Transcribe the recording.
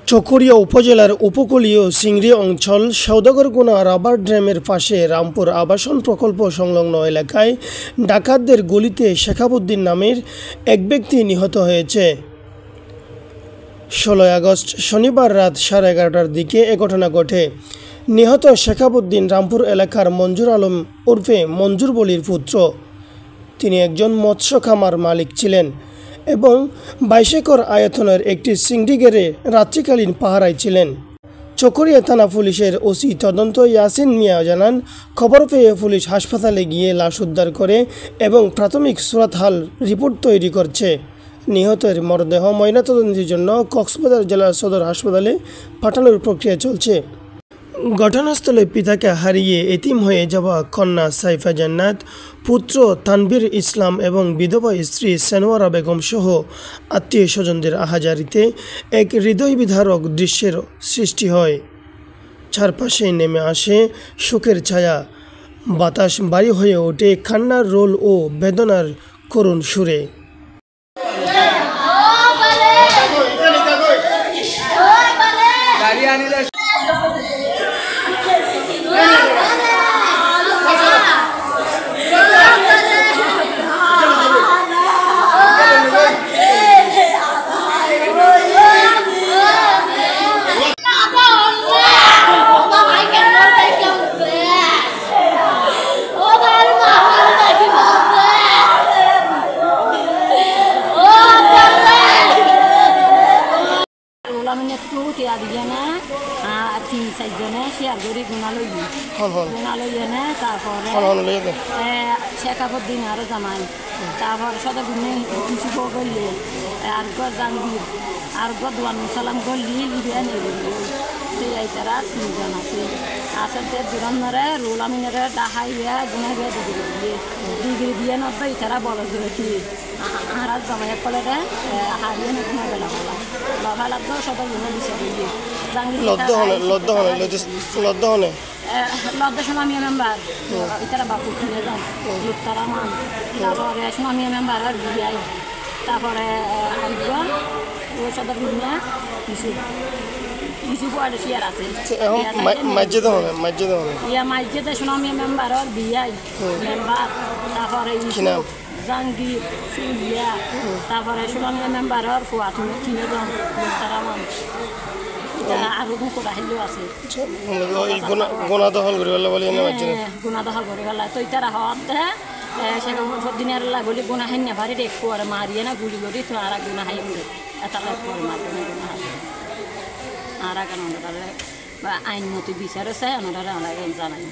চকরিয়া উপজেলার উপকূলীয় সিংড়ি অঞ্চল সওদাগরগোনা রাবার ড্যামের পাশে রামপুর আবাসন প্রকল্প সংলগ্ন এলাকায় ডাকাতদের গুলিতে শেখাবুদ্দিন নামের এক ব্যক্তি নিহত হয়েছে। 16 আগস্ট শনিবার রাত 11:30টার দিকে এ ঘটনা ঘটে। নিহত শেখাবুদ্দিন রামপুর এলাকার মঞ্জুর আলম ওরফে মঞ্জুর বলির পুত্র। তিনি একজন মৎস্য খামার মালিক ছিলেন এবং 22 একর আয়তনের একটি চিংড়ি ঘেরে রাত্রিকালীন পাহারায় ছিলেন। চকরিয়া থানা পুলিশের ওসি তদন্ত ইয়াসিন মিয়া জানান, খবর পেয়ে পুলিশ হাসপাতালে গিয়ে লাশ উদ্ধার করে এবং প্রাথমিক সুরাতহাল রিপোর্ট তৈরি করছে। নিহতের মরদেহ ময়নাতদন্তের জন্য কক্সবাজার জেলা সদর হাসপাতালে পাঠানোর প্রক্রিয়া চলছে। ঘটনাস্থলে পিতাকে হারিয়ে এতিম হয়ে যাওয়া কন্যা সাইফা জান্নাত, পুত্র তানভীর ইসলাম এবং বিধবা স্ত্রী সেনওয়ারা বেগম সহ আত্মীয় স্বজনদের আহাজারিতে এক হৃদয় বিদারক দৃশ্যের সৃষ্টি হয়। চারপাশে নেমে আসে শোকের ছায়া, বাতাস ভারী হয়ে ওঠে কান্নার রোল ও বেদনার করুণ সুরে। তিন চারজনে শেয়ার করে গুণা লইনে তারপরে শেখাবুদ্দিন আর জামাই, তারপরে সদা গুণে কিছু করলে আর জাহাঙ্গীর আর দোয়ান সালাম করলি লিবিয়া নেই সেই তারা তিনজন আছে। আসতে দুরন্দরে রোল আমিনের ডাহাইয়া গুণা গিয়ে ডিগ্রি দিয়ে নব্বই তারা বড় কি আর জামাই কলে হারিয়ে গুণা বেলা বাবা লাগতো সবাই গুণা বিচার দিয়ে লদ্দ সোনামিয়া মেম্বার ইতারা বাপু কিনে যান লুত্তারা মান, তারপরে সোনামিয়া মেম্বার আর বিআই, তারপরে আরিফ ও সদর গুণা কিছু কিছু পড়ে শেয়ার আছে মাইজেদে সোনামিয়া মেম্বার আর বিআই মেম্বার, তারপরে জাহাঙ্গীর সুলিয়া, তারপরে সোনামিয়া মেম্বার আর ফুয়াত কিনে যান লুত্তারা মান আর মুকুট আহিলেও আছে গুণা দখল করে পেলা তো তারা হওয়াতে সে দিনের লাগলি গুণা হাই নেভারি দেখবো আর মারিয়ে না গুলি করি তো আর গুণা হাই এটা লাগবো মারবে গুণা হাই আর কেন আইন মতো বিচার আছে ওনারা জানাই।